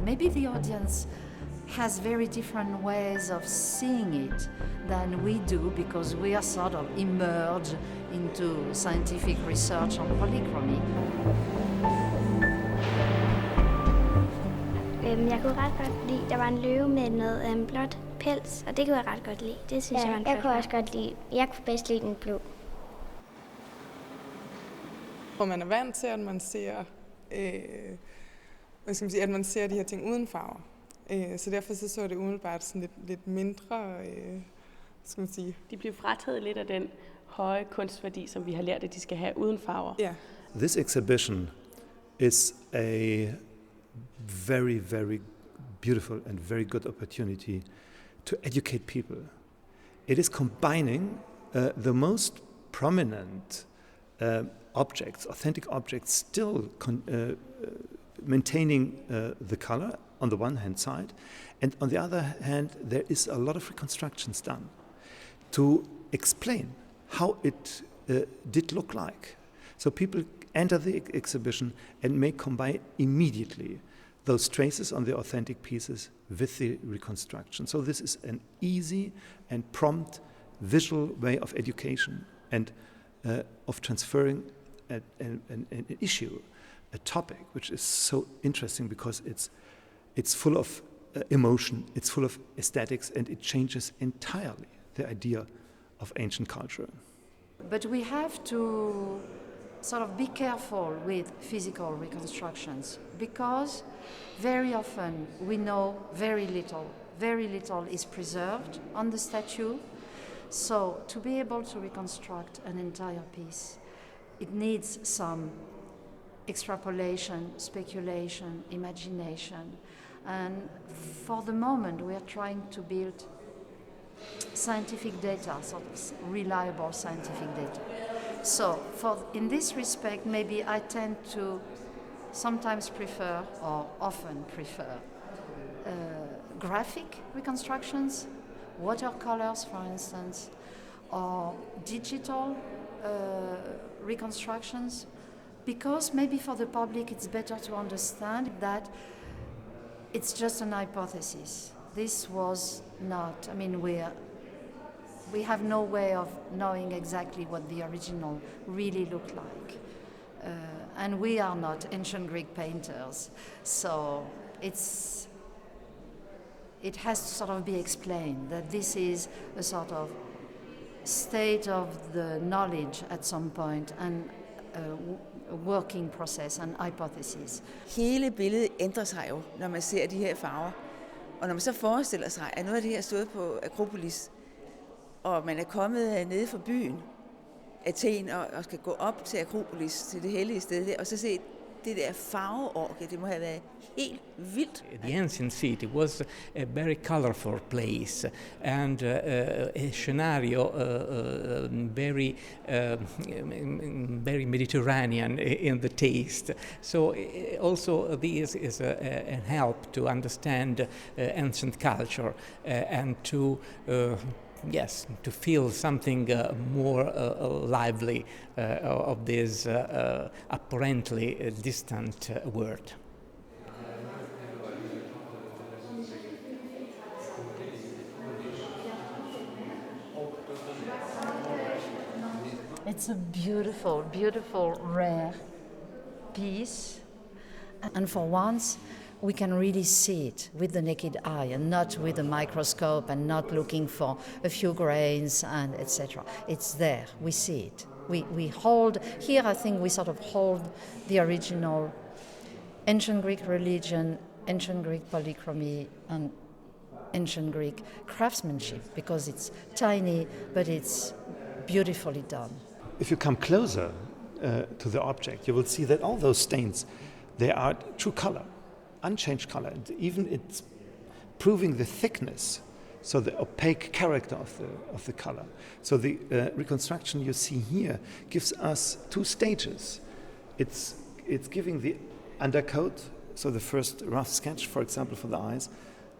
maybe the audience has very different ways of seeing it than we do, because we are sort of immersed into scientific research on polychromy. Jeg kunne ret godt lide, der var en løve med noget blåt pels, og det kunne jeg ret godt lide. Det synes jeg var en flot. Jeg kunne også godt lide. Jeg kunne bedst lide den blå. Og man er vant til, at man ser, at man ser de her ting uden farver. Så derfor så det umiddelbart sådan lidt mindre, skal man sige. De bliver frataget lidt af den høje kunstværdi, som vi har lært, at de skal have uden farver. Yeah. This exhibition is a very, very beautiful and very good opportunity to educate people. It is combining the most prominent objects, authentic objects, still maintaining the color on the one hand side, and on the other hand there is a lot of reconstructions done to explain how it did look like. So people enter the exhibition and may combine immediately those traces on the authentic pieces with the reconstruction. So this is an easy and prompt visual way of education and of transferring an issue, a topic which is so interesting because it's full of emotion, it's full of aesthetics, and it changes entirely the idea of ancient culture. But we have to sort of be careful with physical reconstructions, because very often we know very little. Very little is preserved on the statue. So to be able to reconstruct an entire piece, it needs some extrapolation, speculation, imagination. And for the moment we are trying to build scientific data, sort of reliable scientific data. So in this respect, maybe I tend to sometimes prefer, or often prefer, graphic reconstructions, watercolors for instance, or digital reconstructions, because maybe for the public it's better to understand that it's just an hypothesis. This was not, we have no way of knowing exactly what the original really looked like. And we are not ancient Greek painters, so it has to sort of be explained that this is a sort of state of the knowledge at some point, and a working process and hypothesis. Hele billedet ændrer sig jo, når man ser de her farver. Og når man så forestiller sig, at noget af det her stod på Akropolis, og man er kommet nede fra byen, Athen, og skal gå op til Akropolis, til det hellige sted der, og så se det der farveorgie, det må have været helt vildt. The ancient city was a very colorful place and a scenario very Mediterranean in the taste. So also this is a help to understand ancient culture and to to feel something more lively of this apparently distant world. It's a beautiful, beautiful, rare piece, and for once we can really see it with the naked eye and not with a microscope and not looking for a few grains and etc. It's there, we see it. We hold, here I think we sort of hold the original ancient Greek religion, ancient Greek polychromy and ancient Greek craftsmanship, because it's tiny but it's beautifully done. If you come closer to the object, you will see that all those stains, they are true color, unchanged color, and even it's proving the thickness, so the opaque character of the color. So the reconstruction you see here gives us two stages. It's giving the undercoat, so the first rough sketch, for example, for the eyes,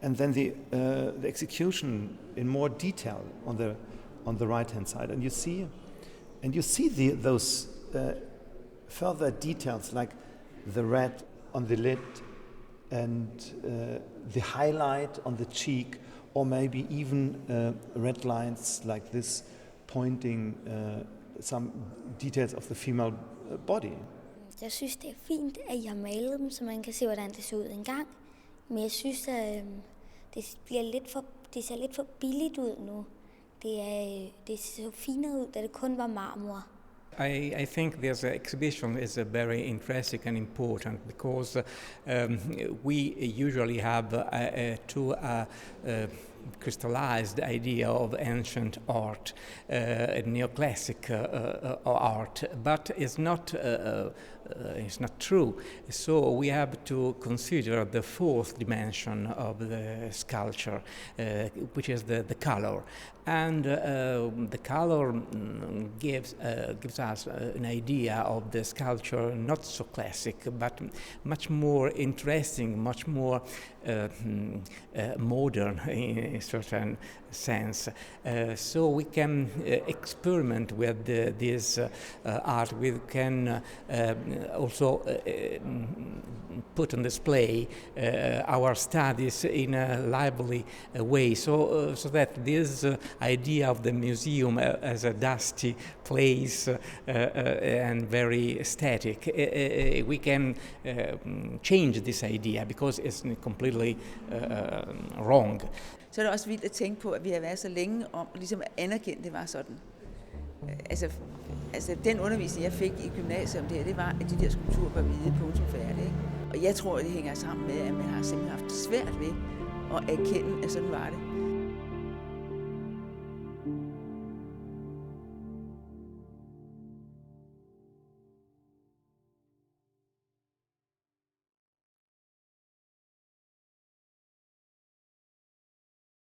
and then the execution in more detail on the right hand side, and you see those further details like the red on the lid, and the highlight on the cheek, or maybe even red lines like this pointing some details of the female body. Jeg synes, det er fint, at I har malet dem, så man kan se, hvordan det så ud engang. Men jeg synes, at det ser lidt for billigt ud nu. Det ser finere ud, da det kun var marmor. I think this exhibition is very interesting and important because we usually have two crystallized idea of ancient art, neoclassic art, but it's not true. So we have to consider the fourth dimension of the sculpture, which is the color. And the color gives us an idea of the sculpture, not so classic, but much more interesting, much more modern in a certain sense. So we can experiment with this art. We can also put on display our studies in a lively way, so that this idea of the museum as a dusty place and very static, we can change this idea because it's completely wrong. Så er det også vildt at tænke på, at vi har været så længe om ligesom at anerkende, det var sådan. Altså den undervisning, jeg fik i gymnasiet om det var, at de der skulpturer var hvide, punktum færdige. Og jeg tror, at det hænger sammen med, at man har simpelthen haft svært ved at erkende, at sådan var det.